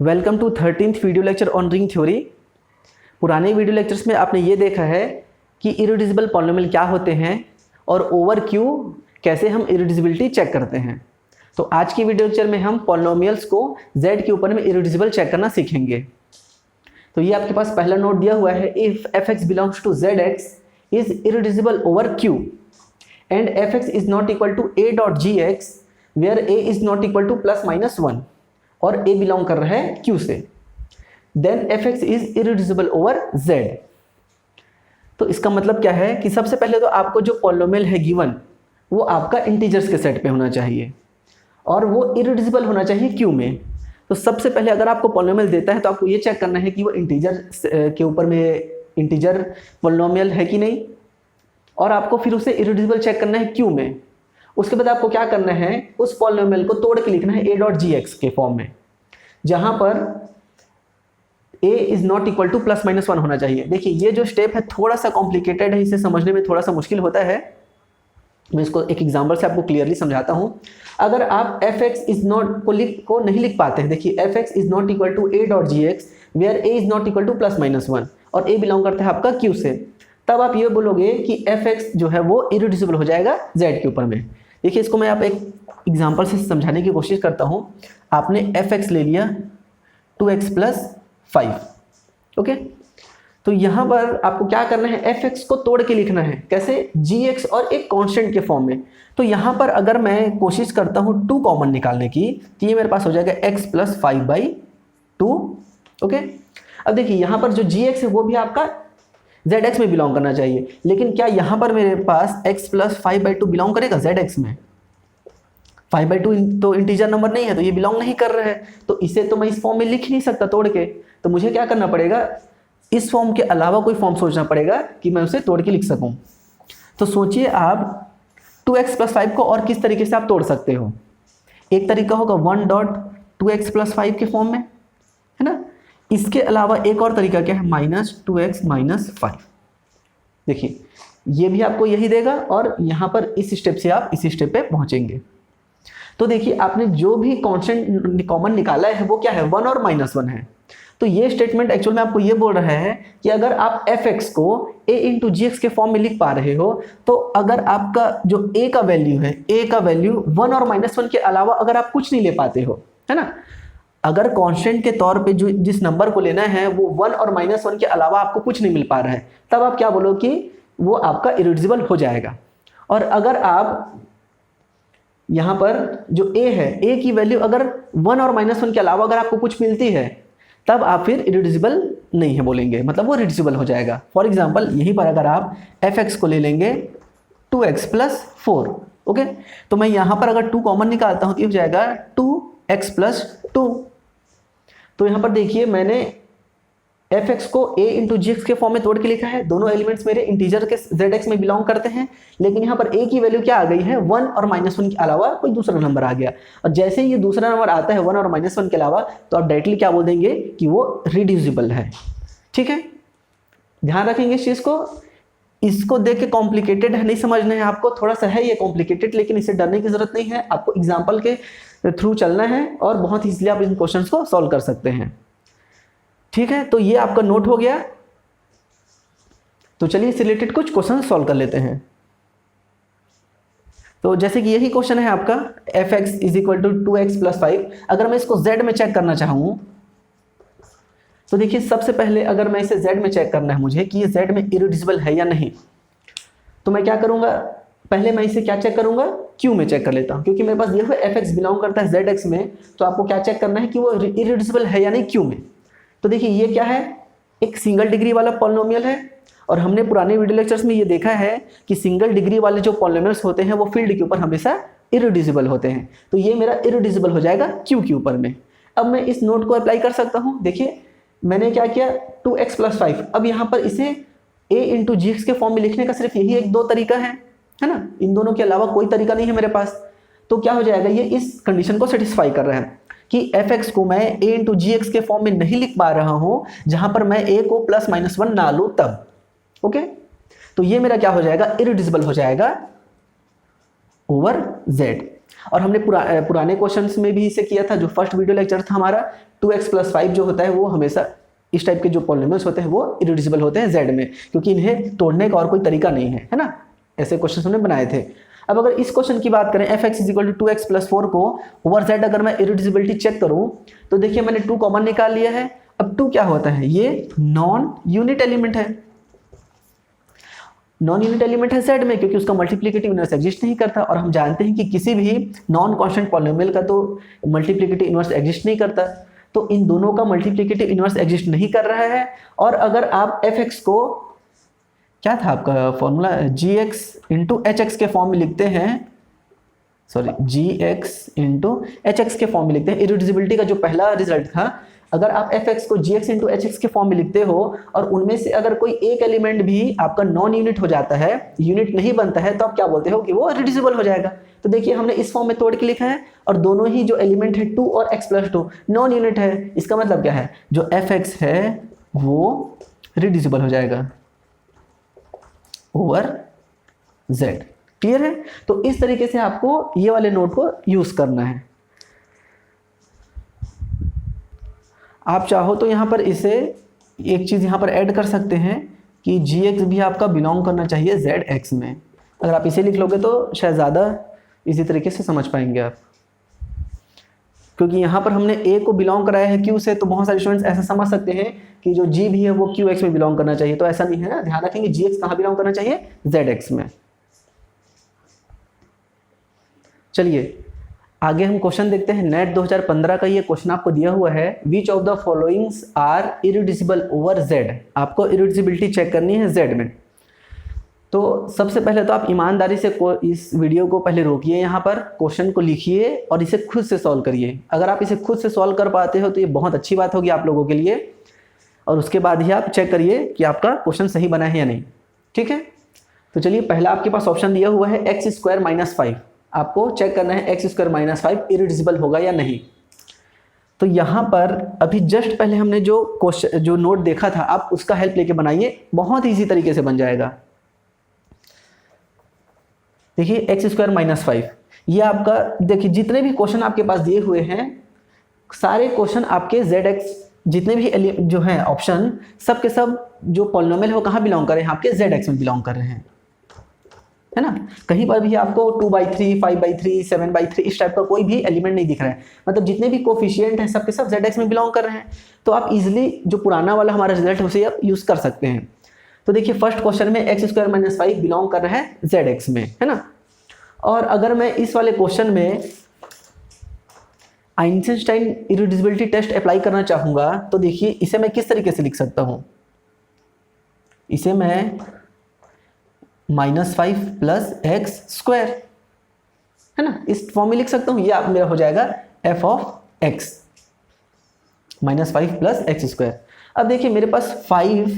Welcome to 13th video lecture on ring theory. पुराने video lectures में आपने ये देखा है कि इरिड्यूसिबल पॉलिनोमियल क्या होते हैं और ओवर क्यू कैसे हम इरिड्यूसिबिलिटी चेक करते हैं। तो आज की वीडियो लेक्चर में हम पॉलिनोमियल्स को z के ऊपर में इरिड्यूसिबल चेक करना सीखेंगे। तो ये आपके पास पहला नोट दिया हुआ है, if fx belongs to zx is irreducible over q and fx is not equal to a dot gx where a is not equal to plus minus 1 और a बिलोंग कर रहा है q से, then fx is irreducible over z। तो इसका मतलब क्या है कि सबसे पहले तो आपको जो पॉलिनोमियल है गिवन वो आपका इंटीजर्स के सेट पे होना चाहिए और वो इरिड्यूसिबल होना चाहिए q में। तो सबसे पहले अगर आपको पॉलिनोमियल देता है तो आपको ये चेक करना है कि वो इंटीजर के ऊपर में इंटीजर पॉलिनोमियल है कि नहीं, और आपको फिर उसे इरिड्यूसिबल चेक करना है q में। उसके बाद आपको क्या करना है, उस पॉलिनोमियल को तोड़ के लिखना है a डॉट gx के फॉर्म में, जहां पर a is not equal to plus minus 1 होना चाहिए। देखिए ये जो स्टेप है थोड़ा सा कॉम्प्लिकेटेड है, इसे समझने में थोड़ा सा मुश्किल होता है। मैं इसको एक एग्जांपल से आपको क्लियरली समझाता हूं। अगर आप fx इज नॉट को नहीं लिख पाते हैं, देखिए fx is not equal to a dot gx where a is not equal to plus minus 1 और a बिलोंग करता है आपका q से, तब आप ये बोलोगे कि fx जो है वो इरिड्यूसिबल हो जाएगा z के ऊपर में। देखिए इसको मैं आप एक एग्जांपल से समझाने की कोशिश करता हूं। आपने fx ले लिया 2x प्लस 5, ओके। तो यहां पर आपको क्या करना है, fx को तोड़ के लिखना है, कैसे, gx और एक कांस्टेंट के फॉर्म में। तो यहां पर अगर मैं कोशिश करता हूं 2 कॉमन निकालने की तो ये मेरे पास हो जाएगा x प्लस 5/2, ओके। अब देखिए यहां पर जो gx है वो भी आपका zx में बिलोंग करना चाहिए, लेकिन क्या यहां पर मेरे पास x प्लस 5/2 बिलोंग करेगा zx में? 5/2 तो इंटीजर नंबर नहीं है, तो ये बिलोंग नहीं कर रहा है, तो इसे तो मैं इस फॉर्म में लिख नहीं सकता तोड़ के। तो मुझे क्या करना पड़ेगा, इस फॉर्म के अलावा कोई फॉर्म सोचना पड़ेगा कि मैं उसे तोड़ के लिख सकूं। तो सोचिए आप 2x प्लस 5 को और किस तरीके से आप तोड़ सकते हो। एक तरीका होगा 1 डॉट 2x प्लस 5 के फॉर्म में, है ना। इसके अलावा एक और तरीका क्या है, -2x माइनस 5। देखिए ये भी आपको यही देगा और यहाँ पर इस स्टेप से आप इसी स्टेप पे पहुंचेंगे। तो देखिए आपने जो भी कांस्टेंट कॉमन निकाला है वो क्या है, 1 और -1 है। तो ये स्टेटमेंट एक्चुअल में आपको ये बोल रहा है कि अगर आप fx को a इंटू gx के फॉर्म में लिख पा रहे हो, तो अगर आपका जो a का वैल्यू है, a का वैल्यू 1 और -1 के अलावा अगर आप कुछ नहीं ले पाते हो, है ना, अगर कांस्टेंट के तौर पे जो जिस नंबर को लेना है वो 1 और -1 के अलावा आपको कुछ नहीं मिल पा रहा है, तब आप क्या बोलो कि वो आपका इरिड्यूसिबल हो जाएगा। और अगर आप यहाँ पर जो a है, a की वैल्यू अगर 1 और -1 के अलावा अगर आपको कुछ मिलती है, तब आप फिर इरिड्यूसिबल नहीं है बोलेंगे, मतलब वो इरिड्यूसिबल हो जाएगा। फॉर एग्जांपल यहीं पर अगर आप fx को ले लेंगे 2x प्लस 4, ओके, तो मैं यहाँ पर अगर 2 कॉमन निकालता हूँ तो ये हो जाएगा 2x प्लस 2। तो यहाँ पर देखिए मैंने fx को a इंटू gx के फॉर्म में तोड़ के लिखा है, दोनों एलिमेंट्स मेरे इंटीजर के zx में बिलोंग करते हैं, लेकिन यहाँ पर a की वैल्यू क्या आ गई है, 1 और -1 के अलावा कोई दूसरा नंबर आ गया। और जैसे ही ये दूसरा नंबर आता है 1 और -1 के अलावा, तो आप डायरेक्टली क्या बोल देंगे कि वो रिड्यूसिबल है। ठीक है, ध्यान रखेंगे इस चीज को। इसको देख के कॉम्प्लिकेटेड है नहीं समझना है आपको, थोड़ा सा है ये कॉम्प्लिकेटेड, लेकिन इसे डरने की जरूरत नहीं है। आपको एग्जाम्पल के थ्रू चलना है और बहुत ईजिली आप इन क्वेश्चन को सॉल्व कर सकते हैं। ठीक है, तो ये आपका नोट हो गया। तो चलिए इससे रिलेटेड कुछ क्वेश्चन सॉल्व कर लेते हैं। तो जैसे कि यही क्वेश्चन है आपका, fx is equal to 2x plus 5। अगर मैं इसको z में चेक करना चाहूँ तो देखिए सबसे पहले अगर मैं इसे z में चेक करना है मुझे कि ये z में इरिड्यूसिबल है या नहीं, तो मैं क्या करूँगा, पहले मैं इसे क्या चेक करूँगा, q में चेक कर लेता हूँ, क्योंकि मेरे पास ये fx बिलोंग करता है zx में। तो आपको क्या चेक करना है कि वो इरिड्यूसिबल है या नहीं q में। तो देखिए ये क्या है, एक सिंगल डिग्री वाला पॉलिनोमियल है, और हमने पुराने वीडियो लेक्चर्स में ये देखा है कि सिंगल डिग्री वाले जो पॉलिनोमियल्स होते हैं वो फील्ड के ऊपर हमेशा इरिड्यूसिबल होते हैं। तो ये मेरा इरिड्यूसिबल हो जाएगा q के ऊपर में। अब मैं इस नोट को अप्लाई कर सकता हूँ। देखिए मैंने क्या किया, 2x प्लस 5। अब यहाँ पर इसे a इंटू gx के फॉर्म में लिखने का सिर्फ यही 1-2 तरीका है ना, इन दोनों के अलावा कोई तरीका नहीं है मेरे पास। तो क्या हो जाएगा, ये इस कंडीशन को सेटिस्फाई कर रहा है कि fx को मैं a इंटू gx के फॉर्म में नहीं लिख पा रहा हूं, जहां पर मैं a को प्लस माइनस 1 ना लूं तब, ओके। तो ये मेरा क्या हो जाएगा, इरिड्यूसिबल हो जाएगा ओवर z। और हमने पुराने क्वेश्चंस में भी इसे किया था। जो फर्स्ट वीडियो लेक्चर था हमारा, 2x + 5 जो होता है वो हमेशा इस टाइप के जो पॉलिनोमियल्स होते हैं वो इरिड्यूसिबल होते हैं z में, क्योंकि इन्हें तोड़ने का और कोई तरीका नहीं है ना। ऐसे क्वेश्चन हमने बनाए थे। अब अगर इस क्वेश्चन की बात करें fx = 2x + 4 को ओवर z अगर मैं इरिड्यूसिबिलिटी चेक करूं तो देखिए मैंने 2 कॉमन निकाल लिया है। अब 2 क्या होता है, ये नॉन यूनिट एलिमेंट है। नॉन यूनिट एलिमेंट है z में, क्योंकि उसका मल्टीप्लिकेटिव इनवर्स एग्जिस्ट नहीं करता, और हम जानते हैं कि किसी भी नॉन कांस्टेंट पॉलिनोमियल का तो मल्टीप्लिकेटिव इनवर्स एग्जिस्ट नहीं करता। तो इन दोनों का मल्टीप्लिकेटिव इनवर्स एग्जिस्ट नहीं कर रहा है। और अगर आप fx को, क्या था आपका फॉर्मूला, gx × hx के फॉर्म में लिखते हैं, सॉरी gx × hx के फॉर्म में लिखते हैं, इरिड्यूसिबिलिटी का जो पहला रिजल्ट था, अगर आप fx को gx × hx के फॉर्म में लिखते हो और उनमें से अगर कोई एक एलिमेंट भी आपका नॉन यूनिट हो जाता है, यूनिट नहीं बनता है, तो आप क्या बोलते हो कि वो रिड्यूसिबल हो जाएगा। तो देखिए हमने इस फॉर्म में तोड़ के लिखा है, और दोनों ही जो एलिमेंट है 2 और x + 2 नॉन यूनिट है। इसका मतलब क्या है, जो fx है वो रिड्यूसिबल हो जाएगा ओवर z। क्लियर है? तो इस तरीके से आपको ये वाले नोट को यूज करना है। आप चाहो तो यहाँ पर इसे एक चीज़ यहाँ पर ऐड कर सकते हैं कि gx भी आपका बिलोंग करना चाहिए zx में। अगर आप इसे लिख लोगे तो शायद ज़्यादा इसी तरीके से समझ पाएंगे आप, क्योंकि यहाँ पर हमने a को बिलोंग कराया है q से, तो बहुत सारे स्टूडेंट्स ऐसा समझ सकते हैं कि जो g भी है वो qx में बिलोंग करना चाहिए। तो ऐसा नहीं है ना, ध्यान रखेंगे gx कहाँ बिलोंग करना चाहिए, zx में। चलिए आगे हम क्वेश्चन देखते हैं। नेट 2015 का ये क्वेश्चन आपको दिया हुआ है, which of the followings are irreducible over z। आपको इरिड्यूसिबिलिटी चेक करनी है z में। तो सबसे पहले तो आप ईमानदारी से इस वीडियो को पहले रोकिए, यहाँ पर क्वेश्चन को लिखिए और इसे खुद से सॉल्व करिए। अगर आप इसे खुद से सॉल्व कर पाते हो तो ये बहुत अच्छी बात होगी आप लोगों के लिए, और उसके बाद ही आप चेक करिए कि आपका क्वेश्चन सही बना है या नहीं। ठीक है, तो चलिए पहला आपके पास ऑप्शन दिया हुआ है x² - 5। आपको चेक करना है x² - 5 इरिड्यूसिबल होगा या नहीं। तो यहाँ पर अभी जस्ट पहले हमने जो नोट देखा था, आप उसका हेल्प लेके बनाइए, बहुत इजी तरीके से बन जाएगा। देखिए x² - 5, ये आपका, देखिए जितने भी क्वेश्चन आपके पास दिए हुए हैं, सारे क्वेश्चन आपके zx जितने भी जो हैं ऑप्शन, सब के सब जो पॉलिनोमियल है वो कहाँ बिलोंग कर रहे हैं, आपके zx में बिलोंग कर रहे हैं, है ना। कहीं पर भी आपको 2/3, 5/3, 7/3 इस टाइप का कोई भी एलिमेंट नहीं दिख रहा है। मतलब जितने भी कोफिशिएंट हैं सब के सब zx में बिलोंग कर रहे हैं। तो आप इजीली जो पुराना वाला हमारा रिजल्ट है उसे आप यूज़ कर सकते हैं। तो देखिए फर्स्ट क्वेश्चन में x² - 5 बिलोंग कर रहा है zx में, है ना। और अगर मैं इस वाले क्वेश्चन में आइंस्टाइन इरिड्यूसिबिलिटी टेस्ट अप्लाई करना चाहूँगा तो देखिए इसे मैं किस तरीके से लिख सकता हूँ। इसे मैं -5 + x², है ना, इस फॉर्म में लिख सकता हूँ। ये आप मेरा हो जाएगा f(x) -5 + x²। अब देखिए मेरे पास 5,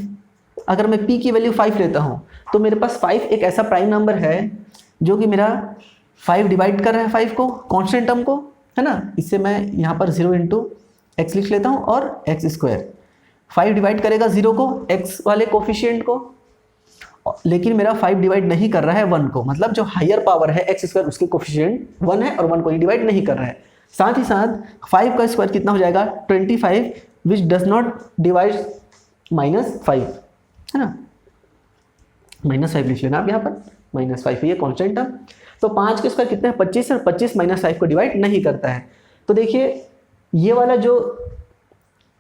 अगर मैं p की वैल्यू 5 लेता हूँ तो मेरे पास 5 एक ऐसा प्राइम नंबर है जो कि मेरा 5 डिवाइड कर रहा है 5 को, कांस्टेंट टर्म को, है ना। इससे मैं यहाँ पर 0 × x लिख लेता हूँ और x²। 5 डिवाइड करेगा 0 को, x वाले कोफिशिएंट को, लेकिन मेरा 5 डिवाइड नहीं कर रहा है 1 को। मतलब जो हायर पावर है x² उसके कोफिशिएंट 1 है और 1 को ही डिवाइड नहीं कर रहा है। साथ ही साथ 5 का स्क्वायर कितना हो जाएगा, 25, विच डज नॉट डिवाइड -5, है ना। -5 लिख लेना आप यहाँ पर, -5 ये कॉन्स्टेंट टर्म। तो 5 के स्क्वायर कितना है, 25, और 25 -5 को डिवाइड नहीं करता है। तो देखिए ये वाला जो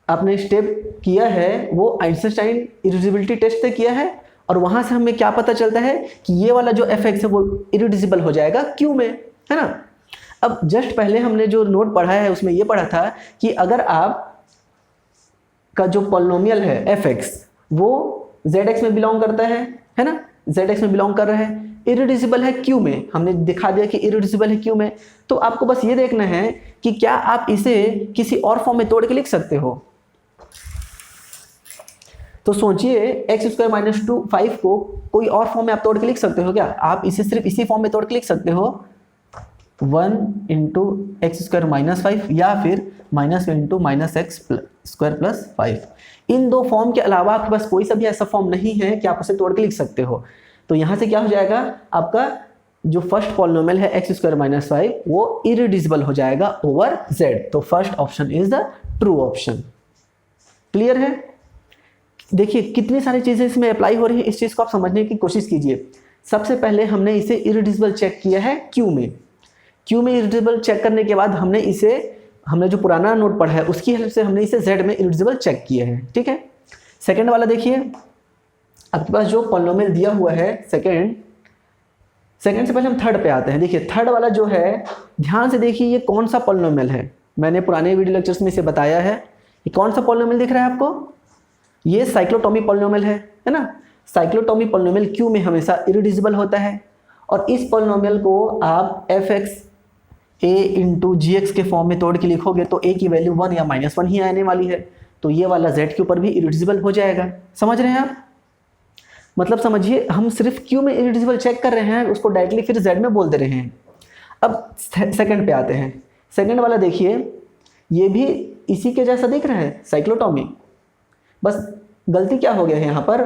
आपने स्टेप किया है वो आइंस्टाइन इरिड्यूसिबिलिटी टेस्ट से किया है, और वहाँ से हमें क्या पता चलता है कि ये वाला जो fx है वो इरिड्यूसिबल हो जाएगा q में, है ना। अब जस्ट पहले हमने जो नोट पढ़ा है उसमें ये पढ़ा था कि अगर आप का जो पॉलिनोमियल है fx वो zx में बिलोंग करता है ना, zx में बिलोंग कर रहा है, इरिड्यूसिबल है q में। हमने दिखा दिया कि इरिड्यूसिबल है q में। तो आपको बस ये देखना है कि क्या आप इसे किसी और फॉर्म में तोड़ के लिख सकते हो। तो सोचिए x² - 5 को कोई और फॉर्म में आप तोड़ के लिख सकते हो क्या? आप इसे सिर्फ इसी फॉर्म में तोड़ के लिख सकते हो, 1 × x² - 5 या फिर -1 × x² + 5। इन दो फॉर्म के अलावा आपके पास कोई सा भी ऐसा फॉर्म नहीं है कि आप उसे तोड़ के लिख सकते हो। तो यहाँ से क्या हो जाएगा, आपका जो फर्स्ट पॉलिनोमियल है एक्स स्क्वायर माइनस 5 वो इरिड्यूसिबल हो जाएगा ओवर जेड। तो first option is the true option. Clear है? देखिए कितनी सारी चीज़ें इसमें अप्लाई हो रही है, इस चीज़ को आप समझने की कोशिश कीजिए। सबसे पहले हमने इसे इरिड्यूसिबल चेक किया है क्यू में। क्यू में इरिड्यूसिबल चेक करने के बाद हमने जो पुराना नोट पढ़ा है उसकी हेल्प से हमने इसे जेड में इरिड्यूसिबल चेक किया है। ठीक है, सेकेंड वाला देखिए, आपके पास जो पॉलिनोमियल दिया हुआ है सेकेंड से पहले हम थर्ड पे आते हैं। देखिए थर्ड वाला जो है, ध्यान से देखिए ये कौन सा पॉलिनोमियल है। मैंने पुराने वीडियो लेक्चर्स में इसे बताया है। ये कौन सा पॉलिनोमियल दिख रहा है आपको? ये साइक्लोटॉमी पॉलिनोमियल है ना। साइक्लोटॉमी पॉलिनोमियल क्यू में हमेशा इरिड्यूसिबल होता है और इस पॉलिनोमियल को आप एफ एक्स ए इंटू जी एक्स के फॉर्म में तोड़ के लिखोगे तो ए की वैल्यू 1 या -1 ही आने वाली है। तो ये वाला जेड के ऊपर भी इरिड्यूसिबल हो जाएगा। समझ रहे हैं आप? मतलब समझिए हम सिर्फ क्यू में इरिड्यूसिबल चेक कर रहे हैं, उसको डायरेक्टली फिर जेड में बोल दे रहे हैं। अब सेकंड पे आते हैं। सेकंड वाला देखिए, ये भी इसी के जैसा दिख रहा है साइक्लोटॉमी, बस गलती क्या हो गया है यहाँ पर,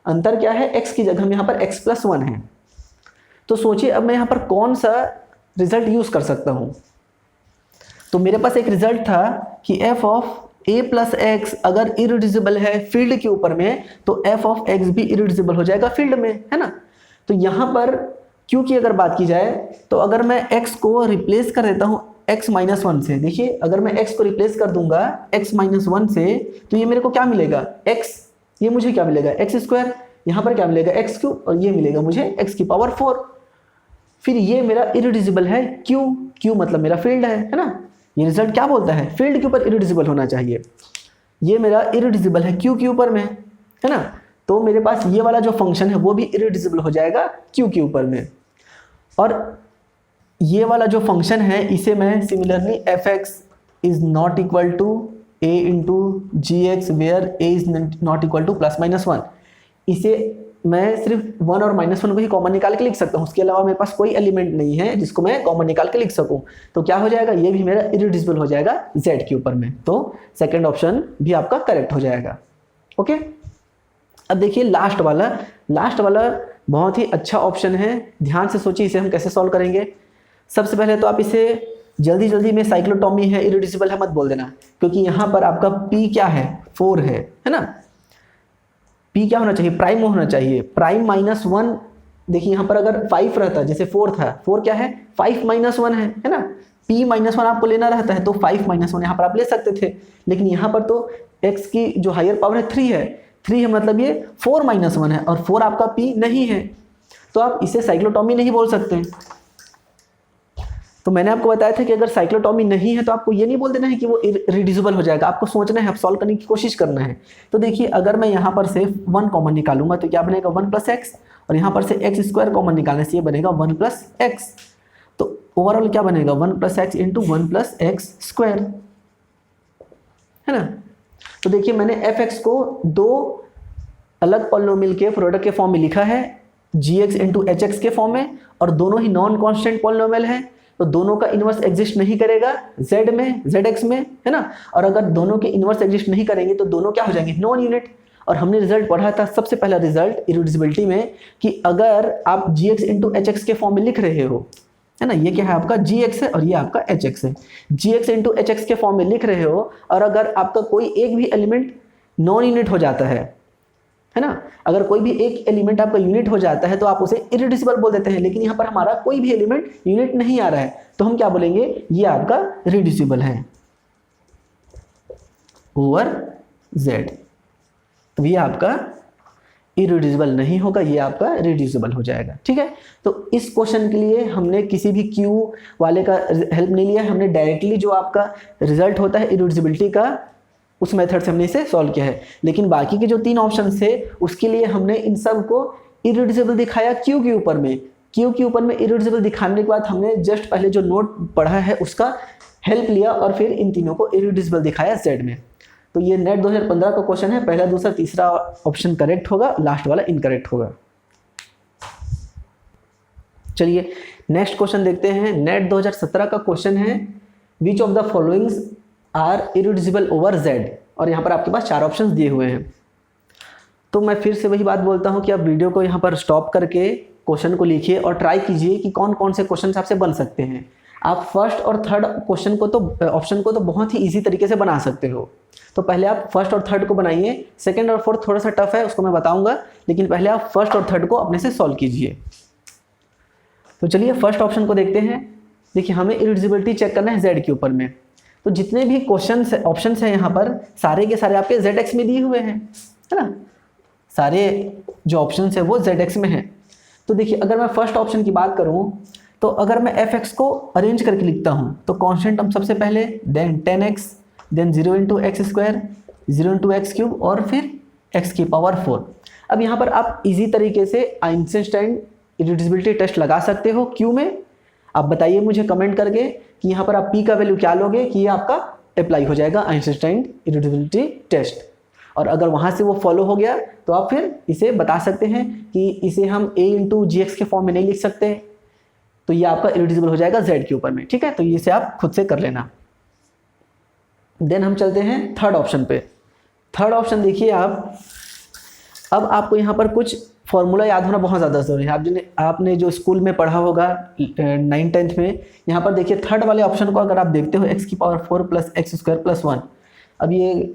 अंतर क्या है, x की जगह में यहाँ पर x+1 है। तो सोचिए अब मैं यहाँ पर कौन सा रिजल्ट यूज कर सकता हूँ। तो मेरे पास एक रिजल्ट था कि f of a plus x अगर इरिड्यूसिबल है फील्ड के ऊपर में तो f ऑफ x भी इरिड्यूसिबल हो जाएगा फील्ड में, है ना। तो यहाँ पर q की अगर बात की जाए तो अगर मैं x को रिप्लेस कर देता हूँ x-1 से, देखिए अगर मैं x को रिप्लेस कर दूंगा x-1 से तो ये मेरे को क्या मिलेगा, x, ये मुझे क्या मिलेगा x², यहाँ पर क्या मिलेगा x³ और ये मिलेगा मुझे x⁴। फिर ये मेरा इरिड्यूसिबल है q मतलब मेरा फील्ड है ना। ये रिजल्ट क्या बोलता है, फील्ड के ऊपर इरिड्यूसिबल होना चाहिए। ये मेरा इरिड्यूसिबल है q के ऊपर में, है ना। तो मेरे पास ये वाला जो फंक्शन है वो भी इरिड्यूसिबल हो जाएगा q के ऊपर में। और ये वाला जो फंक्शन है इसे मैं similarly fx is not equal to a into g x where a is not equal to +-1, इसे मैं सिर्फ 1 और -1 को ही कॉमन निकाल के लिख सकता हूँ। उसके अलावा मेरे पास कोई एलिमेंट नहीं है जिसको मैं कॉमन निकाल के लिख सकूँ। तो क्या हो जाएगा, ये भी मेरा इरिड्यूसिबल हो जाएगा z के ऊपर में। तो सेकेंड ऑप्शन भी आपका करेक्ट हो जाएगा। ओके, अब देखिए लास्ट वाला बहुत ही अच्छा ऑप्शन है। ध्यान से सोचिए इसे हम कैसे सॉल्व करेंगे। सबसे पहले तो आप इसे जल्दी में साइक्लोटॉमी है इरिड्यूसिबल है मत बोल देना, क्योंकि यहाँ पर आपका p क्या है, 4 है ना। p क्या होना चाहिए, प्राइम होना चाहिए। प्राइम -1, देखिए यहाँ पर अगर 5 रहता जैसे 4 था, 4 क्या है 5 -1 है ना। p-1 आपको लेना रहता है तो 5 -1 यहाँ पर आप ले सकते थे, लेकिन यहाँ पर तो x की जो हायर पावर है 3 है मतलब ये 4 -1 है और 4 आपका p नहीं है, तो आप इसे साइक्लोटॉमी नहीं बोल सकते। तो मैंने आपको बताया था कि अगर साइक्लोटॉमी नहीं है तो आपको ये नहीं बोल देना है कि वो इरिड्यूसिबल हो जाएगा, आपको सोचना है, आप सॉल्व करने की कोशिश करना है। तो देखिए अगर मैं यहाँ पर से 1 कॉमन निकालूंगा तो क्या बनेगा 1 + x, और यहाँ पर से x² कॉमन निकालने से ये बनेगा 1 + x। तो ओवरऑल क्या बनेगा 1 + x इंटू 1 + x², है ना। तो देखिए मैंने fx को 2 अलग पॉलिनोमियल के प्रोडक्ट के फॉर्म में लिखा है, gx इंटू hx के फॉर्म में, और दोनों ही नॉन कॉन्स्टेंट पॉलिनोमियल है तो दोनों का इन्वर्स एग्जिस्ट नहीं करेगा z में, zx में, है ना। और अगर दोनों के इन्वर्स एग्जिस्ट नहीं करेंगे तो दोनों क्या हो जाएंगे, नॉन यूनिट। और हमने रिजल्ट पढ़ा था सबसे पहला रिजल्ट इरिड्यूसिबिलिटी में कि अगर आप gx इंटू hx के फॉर्म में लिख रहे हो, है ना, ये क्या है आपका gx है और ये आपका hx है, gx इंटू hx के फॉर्म में लिख रहे हो, और अगर आपका कोई एक भी एलिमेंट नॉन यूनिट हो जाता है ना, अगर कोई भी एक एलिमेंट आपका यूनिट हो जाता है तो आप उसे इरिड्यूसिबल बोल देते हैं। लेकिन यहाँ पर हमारा कोई भी एलिमेंट यूनिट नहीं आ रहा है तो हम क्या बोलेंगे, ये आपका रिड्यूसिबल है ओवर z। तो ये आपका इरिड्यूसिबल नहीं होगा, ये आपका रिड्यूसिबल हो जाएगा। ठीक है, तो इस क्वेश्चन के लिए हमने किसी भी क्यू वाले का हेल्प नहीं लिया, हमने डायरेक्टली जो आपका रिजल्ट होता है इरिड्यूसिबिलिटी का उस मेथड से हमने इसे सॉल्व किया है। लेकिन बाकी के जो 3 ऑप्शन थे उसके लिए हमने इन सब को इरिड्यूसिबल दिखाया क्यू के ऊपर में। क्यू के ऊपर में इरिड्यूसिबल दिखाने के बाद हमने जस्ट पहले जो नोट पढ़ा है उसका हेल्प लिया और फिर इन तीनों को इरिड्यूसिबल दिखाया जेड में। तो ये नेट 2015 का क्वेश्चन है, पहला दूसरा तीसरा ऑप्शन करेक्ट होगा, लास्ट वाला इनकरेक्ट होगा। चलिए नेक्स्ट क्वेश्चन देखते हैं। नेट 2017 का क्वेश्चन है which of the followings are irreducible over z, और यहाँ पर आपके पास 4 ऑप्शंस दिए हुए हैं। तो मैं फिर से वही बात बोलता हूँ कि आप वीडियो को यहाँ पर स्टॉप करके क्वेश्चन को लिखिए और ट्राई कीजिए कि कौन कौन से क्वेश्चन आपसे बन सकते हैं। आप फर्स्ट और थर्ड क्वेश्चन को तो ऑप्शन को तो बहुत ही इजी तरीके से बना सकते हो। तो पहले आप फर्स्ट और थर्ड को बनाइए, सेकंड और फोर्थ थोड़ा सा टफ है, उसको मैं बताऊंगा, लेकिन पहले आप फर्स्ट और थर्ड को अपने से सॉल्व कीजिए। तो चलिए फर्स्ट ऑप्शन को देखते हैं। देखिए हमें इरिड्यूसिबिलिटी चेक करना है जेड के ऊपर में। तो जितने भी क्वेश्चन ऑप्शन हैं यहाँ पर सारे के सारे आपके जेड एक्स में दिए हुए हैं, है ना। सारे जो ऑप्शन है वो जेड एक्स में है। तो देखिए अगर मैं फर्स्ट ऑप्शन की बात करूँ तो अगर मैं एफ एक्स को अरेंज करके लिखता हूँ तो कॉन्स्टेंट टर्म सबसे पहले, then 10x, then 0 into x square, 0 into x cube और फिर x की पावर 4। अब यहाँ पर आप इजी तरीके से आइंस्टाइन इरिड्यूसिबिलिटी टेस्ट लगा सकते हो। क्यों में आप बताइए मुझे कमेंट करके कि यहाँ पर आप p का वैल्यू क्या लोगे कि ये आपका अप्लाई हो जाएगा आइंस्टाइन इरिड्यूसिबिलिटी टेस्ट। और अगर वहाँ से वो फॉलो हो गया तो आप फिर इसे बता सकते हैं कि इसे हम a इंटू जी एक्स के फॉर्म में नहीं लिख सकते, तो ये आपका इरिड्यूसिबल हो जाएगा z के ऊपर में। ठीक है, तो इसे आप खुद से कर लेना। देन हम चलते हैं थर्ड ऑप्शन पे। थर्ड ऑप्शन देखिए आप, अब आपको यहाँ पर कुछ फॉर्मूला याद होना बहुत ज़्यादा ज़रूरी है। आपने जो स्कूल में पढ़ा होगा 9th-10th में, यहाँ पर देखिए थर्ड वाले ऑप्शन को अगर आप देखते हो x की power 4 plus x square plus 1। अब ये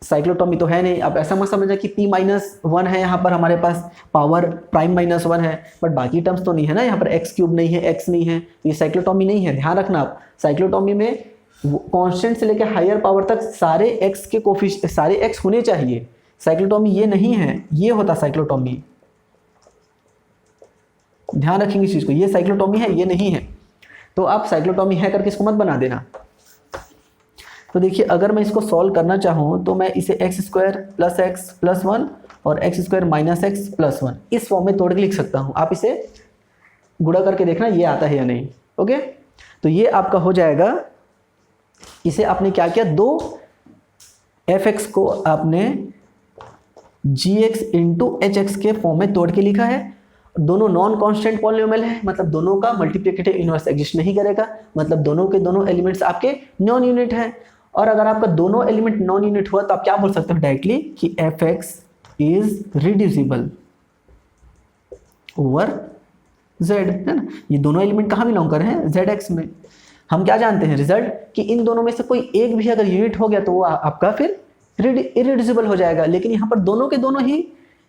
साइक्लोटॉमी तो है नहीं, आप ऐसा मत समझना कि p-1 है यहाँ पर हमारे पास, पावर प्राइम -1 है, बट बाकी टर्म्स तो नहीं है ना। यहाँ पर x क्यूब नहीं है, x नहीं है, तो ये साइक्लोटॉमी नहीं है। ध्यान रखना आप, साइक्लोटॉमी में कांस्टेंट से लेकर हायर पावर तक सारे x के कोफिशिएंट सारे x होने चाहिए। साइक्लोटॉमी ये नहीं है, ये होता साइक्लोटॉमी। ध्यान रखेंगे इस चीज को, ये साइक्लोटॉमी है, ये नहीं है। तो आप साइक्लोटॉमी है करके इसको मत बना देना। तो देखिए अगर मैं इसको सॉल्व करना चाहूँ तो मैं इसे x square plus x plus 1 और x square minus x plus 1 इस फॉर्म में तोड़ के लिख सकता हूँ। आप इसे गुणा करके देखना ये आता है या नहीं। ओके, तो ये आपका हो जाएगा। इसे आपने क्या किया, दो एफ एक्स को आपने जी एक्स इंटू एच एक्स के फॉर्म में तोड़ के लिखा है। दोनों नॉन कांस्टेंट पॉलिनोमियल है, मतलब दोनों का मल्टीप्लिकेटिव इनवर्स एग्जिस्ट नहीं करेगा, मतलब दोनों के दोनों एलिमेंट्स आपके नॉन यूनिट हैं। और अगर आपका दोनों एलिमेंट नॉन यूनिट हुआ तो आप क्या बोल सकते हो डायरेक्टली कि F x is reducible over Z, है ना। ये दोनों एलिमेंट कहाँ बिलोंग कर रहे हैं, जेड एक्स में। हम क्या जानते हैं रिजल्ट कि इन दोनों में से कोई एक भी अगर यूनिट हो गया तो वो आपका फिर इरिड्यूसिबल हो जाएगा। लेकिन यहाँ पर दोनों के दोनों ही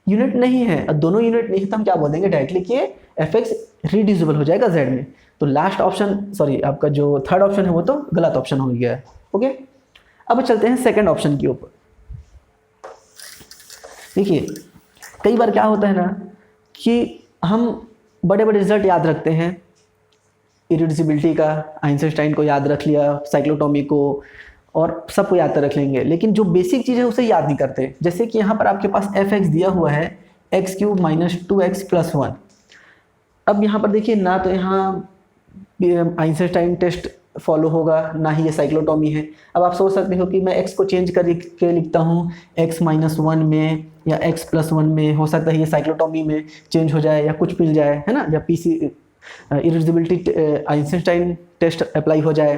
यूनिट नहीं है, और दोनों यूनिट नहीं है तो हम क्या बोल देंगे डायरेक्टली कि एफ एक्स रिड्यूसिबल हो जाएगा जेड में। तो लास्ट ऑप्शन, सॉरी आपका जो थर्ड ऑप्शन है वो तो गलत ऑप्शन हो गया है। ओके, अब चलते हैं सेकंड ऑप्शन के ऊपर। देखिए कई बार क्या होता है ना कि हम बड़े बड़े रिजल्ट याद रखते हैं, इरिड्यूसिबिलिटी का आइंस्टाइन को याद रख लिया, साइक्लोटॉमी को, और सबको याद रख लेंगे, लेकिन जो बेसिक चीज़ है उसे याद नहीं करते। जैसे कि यहाँ पर आपके पास एफ एक्स दिया हुआ है x cube minus 2x plus 1। अब यहाँ पर देखिए ना तो यहाँ आइंस्टाइन टेस्ट फॉलो होगा, ना ही ये साइक्लोटॉमी है। अब आप सोच सकते हो कि मैं x को चेंज करके लिखता हूँ x -1 में या x +1 में, हो सकता है ये साइक्लोटॉमी में चेंज हो जाए या कुछ मिल जाए, है ना, या पीसी इरिड्यूसिबिलिटी आइंस्टाइन टेस्ट अप्लाई हो जाए।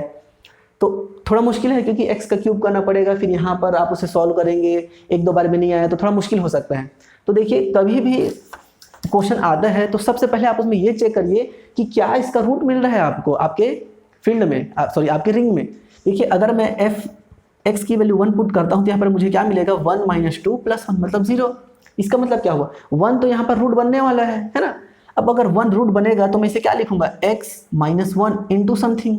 तो थोड़ा मुश्किल है क्योंकि x का क्यूब करना पड़ेगा, फिर यहाँ पर आप उसे सॉल्व करेंगे, एक दो बार में नहीं आया तो थोड़ा मुश्किल हो सकता है। तो देखिए कभी भी क्वेश्चन आता है तो सबसे पहले आप उसमें ये चेक करिए कि क्या इसका रूट मिल रहा है आपको आपके फील्ड में, सॉरी आपके रिंग में। देखिए अगर मैं एफ एक्स की वैल्यू 1 पुट करता हूँ तो यहाँ पर मुझे क्या मिलेगा 1 - 2 + 1 मतलब 0। इसका मतलब क्या हुआ, 1 तो यहाँ पर रूट बनने वाला है ना। अब अगर 1 रूट बनेगा तो मैं इसे क्या लिखूंगा x -1 इंटू समथिंग,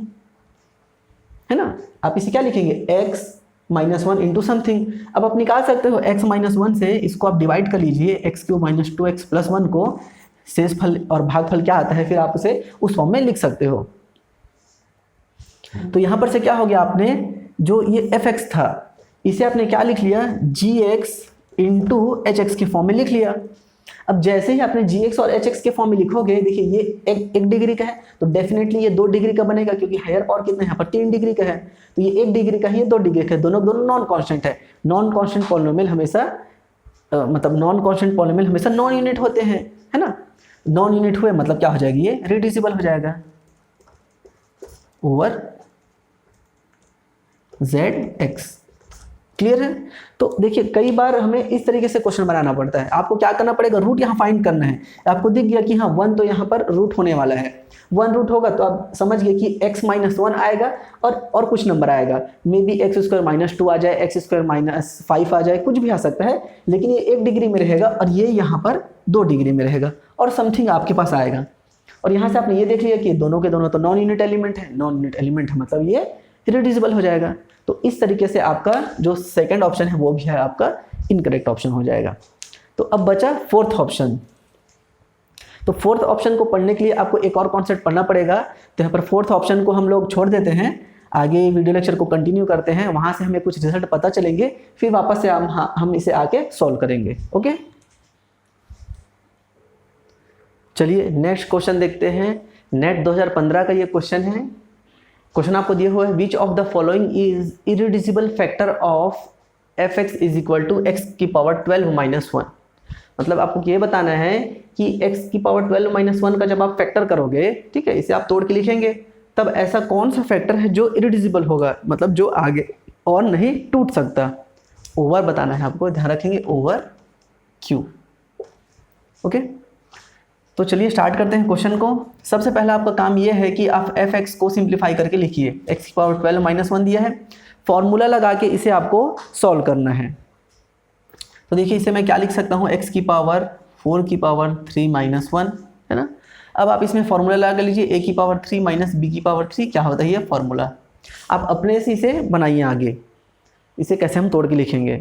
है ना। आप इसे क्या लिखेंगे x -1 इंटू समथिंग। अब आप निकाल सकते हो x -1 से, इसको आप डिवाइड कर लीजिए x³ - 2x + 1 को, शेषफल और भागफल क्या आता है फिर आप उसे उस फॉर्म में लिख सकते हो। तो यहां पर से क्या हो गया, आपने जो ये fx था इसे आपने क्या लिख लिया gx इंटू hx के फॉर्म में लिख लिया। अब जैसे ही आपने gx और hx के फॉर्म में लिखोगे, देखिए ये एक डिग्री का है तो डेफिनेटली ये 2 डिग्री का बनेगा, क्योंकि हायर पावर कितना है यहाँ पर 3 डिग्री का है, तो ये 1 डिग्री का है, ये 2 डिग्री का है, दोनों दोनों नॉन कांस्टेंट है। नॉन कांस्टेंट पॉलिनोमियल हमेशा मतलब नॉन कांस्टेंट पॉलिनोमियल हमेशा नॉन यूनिट होते हैं, है ना। नॉन यूनिट हुए मतलब क्या हो जाएगी, ये रिड्यूसिबल हो जाएगा ओवर जेड एक्स। क्लियर है? तो देखिए कई बार हमें इस तरीके से क्वेश्चन बनाना पड़ता है। आपको क्या करना पड़ेगा, रूट यहाँ फाइंड करना है। आपको दिख गया कि हाँ 1 तो यहाँ पर रूट होने वाला है, 1 रूट होगा तो आप समझ गए कि x माइनस 1 आएगा और कुछ नंबर आएगा, may be x square minus 2 आ जाए, एक्स स्क्वायर माइनस 5 आ जाए, कुछ भी आ सकता है, लेकिन ये 1 डिग्री में रहेगा और ये यहाँ पर 2 डिग्री में रहेगा और समथिंग आपके पास आएगा। और यहाँ से आपने ये देख लिया कि दोनों के दोनों तो नॉन यूनिट एलिमेंट है, नॉन यूनिट एलिमेंट है मतलब ये इरेड्यूसिबल हो जाएगा। तो इस तरीके से आपका जो सेकंड ऑप्शन है वो भी है आपका इनकरेक्ट ऑप्शन हो जाएगा। तो अब बचा फोर्थ ऑप्शन। तो फोर्थ ऑप्शन को पढ़ने के लिए आपको एक और कॉन्सेप्ट पढ़ना पड़ेगा। तो यहाँ पर फोर्थ ऑप्शन को हम लोग छोड़ देते हैं, आगे वीडियो लेक्चर को कंटिन्यू करते हैं, वहाँ से हमें कुछ रिजल्ट पता चलेंगे, फिर वापस से हम इसे आके सॉल्व करेंगे। ओके, चलिए नेक्स्ट क्वेश्चन देखते हैं। नेट 2015 का ये क्वेश्चन है। क्वेश्चन आपको दिया हुआ है, which of the following is irreducible factor of fx is equal to x की पावर 12 माइनस 1। मतलब आपको ये बताना है कि x की पावर 12 माइनस 1 का जब आप फैक्टर करोगे, ठीक है, इसे आप तोड़ के लिखेंगे, तब ऐसा कौन सा फैक्टर है जो इरिड्यूसिबल होगा, मतलब जो आगे और नहीं टूट सकता। ओवर बताना है आपको, ध्यान रखेंगे ओवर क्यू। ओके, तो चलिए स्टार्ट करते हैं क्वेश्चन को। सबसे पहला आपका काम यह है कि आप fx को सिंप्लीफाई करके लिखिए। x की पावर 12 माइनस 1 दिया है, फॉर्मूला लगा के इसे आपको सॉल्व करना है। तो देखिए इसे मैं क्या लिख सकता हूँ, x की पावर 4 की पावर 3 माइनस 1 है ना। अब आप इसमें फॉर्मूला लगा लीजिए, a की पावर 3 माइनस b की पावर 3 क्या होता है ये फॉर्मूला। आप अपने से इसे बनाइए आगे, इसे कैसे हम तोड़ के लिखेंगे।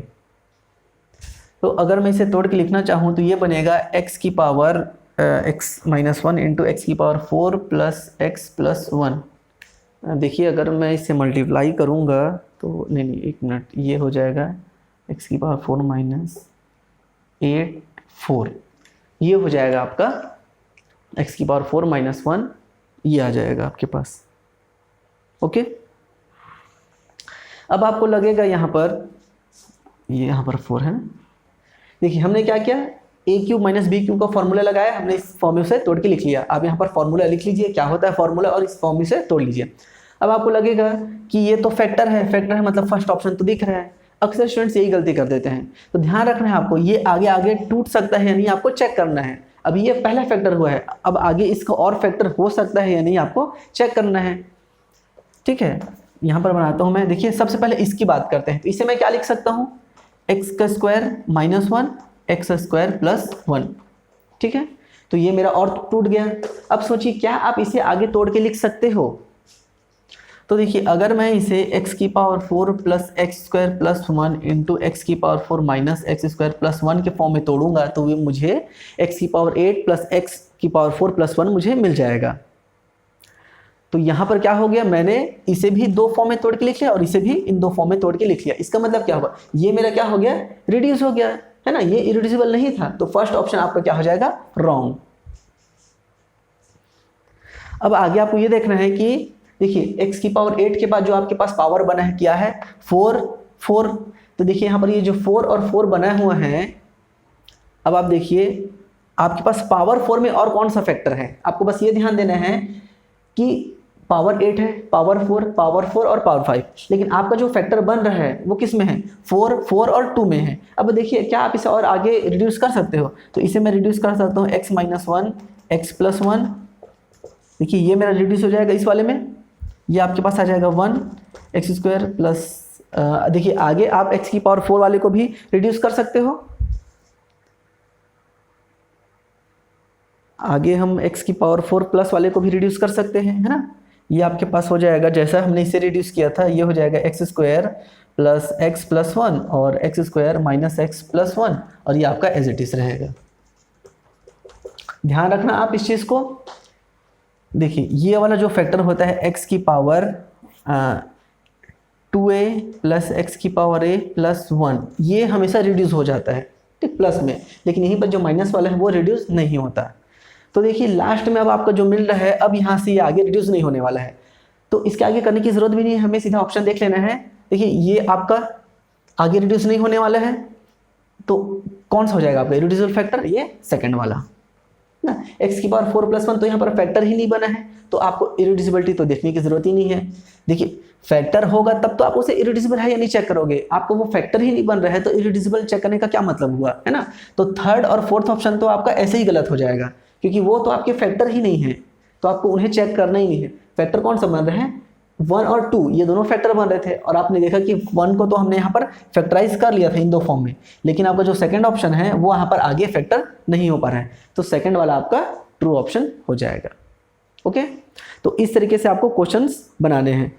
तो अगर मैं इसे तोड़ के लिखना चाहूँ तो ये बनेगा x की power x minus 1 into x की पावर 4 प्लस एक्स प्लस 1। देखिए अगर मैं इसे मल्टीप्लाई करूँगा तो नहीं एक मिनट, ये हो जाएगा x की पावर 4 माइनस 8 4, ये हो जाएगा आपका x की पावर 4 माइनस 1, ये आ जाएगा आपके पास। ओके, अब आपको लगेगा यहाँ पर, ये यहाँ पर 4 है ना। देखिए हमने क्या किया, ए क्यूब माइनस बी क्यूब का फॉर्मूला लगाया, हमने इस फॉर्मूले से तोड़ के लिख लिया। आप यहाँ पर फॉर्मूला लिख लीजिए क्या होता है फॉर्मूला, और इस फॉर्मूले से तोड़ लीजिए। अब आपको लगेगा कि ये तो फैक्टर है मतलब फर्स्ट ऑप्शन तो दिख रहा है। अक्सर स्टूडेंट्स यही गलती कर देते हैं, तो ध्यान रखना है आपको, ये आगे आगे टूट सकता है या नहीं आपको चेक करना है। अभी ये पहला फैक्टर हुआ है, अब आगे इसका और फैक्टर हो सकता है या नहीं आपको चेक करना है। ठीक है, यहाँ पर बनाता हूँ मैं। देखिए सबसे पहले इसकी बात करते हैं, तो इसे मैं क्या लिख सकता हूँ, एक्स का square minus 1 x square plus 1। ठीक है, तो ये मेरा और टूट गया। अब सोचिए क्या आप इसे आगे तोड़ के लिख सकते हो। तो देखिए अगर मैं इसे x की power 4 plus x square plus 1 into x की power 4 minus x square plus 1 के फॉर्म में तोड़ूंगा तो ये मुझे x की पावर 8 प्लस एक्स की पावर 4 प्लस 1 मुझे मिल जाएगा। तो यहाँ पर क्या हो गया, मैंने इसे भी दो फॉर्म में तोड़ के लिख लिया और इसे भी इन दो फॉर्म में तोड़ के लिख लिया। इसका मतलब क्या हुआ, ये मेरा क्या हो गया, रिड्यूस हो गया है ना, ये इरिड्यूसिबल नहीं था। तो फर्स्ट ऑप्शन आपका क्या हो जाएगा, रॉन्ग। अब आगे आपको ये देखना है कि देखिए x की पावर 8 के बाद जो आपके पास पावर बना है क्या है, 4। तो देखिए यहाँ पर ये जो 4 और 4 बना हुआ है, अब आप देखिए आपके पास पावर 4 में और कौन सा फैक्टर है। आपको बस ये ध्यान देना है कि पावर 8 है, पावर 4 और पावर 5, लेकिन आपका जो फैक्टर बन रहा है वो किस में है, 4 और 2 में है। अब देखिए क्या आप इसे और आगे रिड्यूस कर सकते हो, तो इसे मैं रिड्यूस कर सकता हूँ x माइनस 1 एक्स प्लस 1। देखिए ये मेरा रिड्यूस हो जाएगा इस वाले में, ये आपके पास आ जाएगा 1 एक्स स्क्वायर प्लस, देखिए आगे आप x की पावर 4 वाले को भी रिड्यूस कर सकते हो। आगे हम x की पावर 4 प्लस वाले को भी रिड्यूस कर सकते हैं, है ना। ये आपके पास हो जाएगा जैसा हमने इसे रिड्यूस किया था, ये हो जाएगा x square plus x plus 1 और x square minus x plus 1, और ये आपका एज इट इज रहेगा। ध्यान रखना आप इस चीज़ को। देखिए ये वाला जो फैक्टर होता है x की पावर 2a प्लस एक्स की पावर a प्लस 1, ये हमेशा रिड्यूस हो जाता है ठीक प्लस में, लेकिन यहीं पर जो माइनस वाला है वो रिड्यूस नहीं होता। तो देखिए लास्ट में अब आपका जो मिल रहा है, अब यहाँ से ये आगे रिड्यूस नहीं होने वाला है, तो इसके आगे करने की ज़रूरत भी नहीं है, हमें सीधा ऑप्शन देख लेना है। देखिए ये आपका आगे रिड्यूस नहीं होने वाला है, तो कौन सा हो जाएगा आपका इरिड्यूसिबल फैक्टर, ये सेकंड वाला। ना। x की पावर 4 + 1 तो यहाँ पर फैक्टर ही नहीं बना है, तो आपको इरिड्यूसिबिलिटी तो देखने की जरूरत ही नहीं है। देखिए फैक्टर होगा तब तो आप उसे इरिड्यूसिबल है या नहीं चेक करोगे, आपको वो फैक्टर ही नहीं बन रहा है तो इरिड्यूसिबल चेक करने का क्या मतलब हुआ, है ना। तो थर्ड और फोर्थ ऑप्शन तो आपका ऐसे ही गलत हो जाएगा, क्योंकि वो तो आपके फैक्टर ही नहीं है, तो आपको उन्हें चेक करना ही नहीं है। फैक्टर कौन सा बन रहे हैं, 1 और 2, ये दोनों फैक्टर बन रहे थे, और आपने देखा कि 1 को तो हमने यहाँ पर फैक्टराइज कर लिया था इन दो फॉर्म में, लेकिन आपका जो सेकंड ऑप्शन है वो यहाँ पर आगे फैक्टर नहीं हो पा रहा है, तो सेकंड वाला आपका ट्रू ऑप्शन हो जाएगा। ओके, तो इस तरीके से आपको क्वेश्चंस बनाने हैं।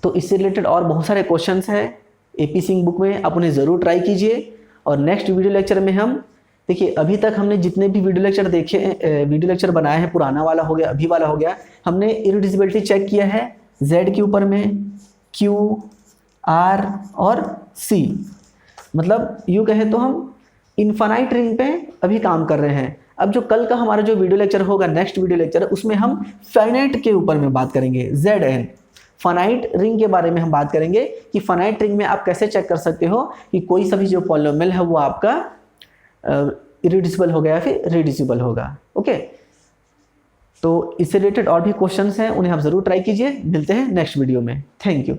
तो इससे रिलेटेड और बहुत सारे क्वेश्चंस हैं AP सिंह बुक में, आप उन्हें ज़रूर ट्राई कीजिए। और नेक्स्ट वीडियो लेक्चर में हम देखिए, अभी तक हमने जितने भी वीडियो लेक्चर देखे, वीडियो लेक्चर बनाए हैं, पुराना वाला हो गया, अभी वाला हो गया, हमने इरिड्यूसिबिलिटी चेक किया है Z के ऊपर में, Q, R और C। मतलब यूँ कहें तो हम इन्फानाइट रिंग पे अभी काम कर रहे हैं। अब जो कल का हमारा जो वीडियो लेक्चर होगा, नेक्स्ट वीडियो लेक्चर, उसमें हम फाइनाइट के ऊपर में बात करेंगे, ZN फाइनाइट रिंग के बारे में हम बात करेंगे कि फाइनाइट रिंग में आप कैसे चेक कर सकते हो कि कोई सा भी जो पॉलिनोमियल है वो आपका इरिड्यूसिबल होगा या फिर रिड्यूसिबल होगा। ओके, तो इससे रिलेटेड और भी क्वेश्चंस हैं, उन्हें आप ज़रूर ट्राई कीजिए। मिलते हैं नेक्स्ट वीडियो में। Thank you.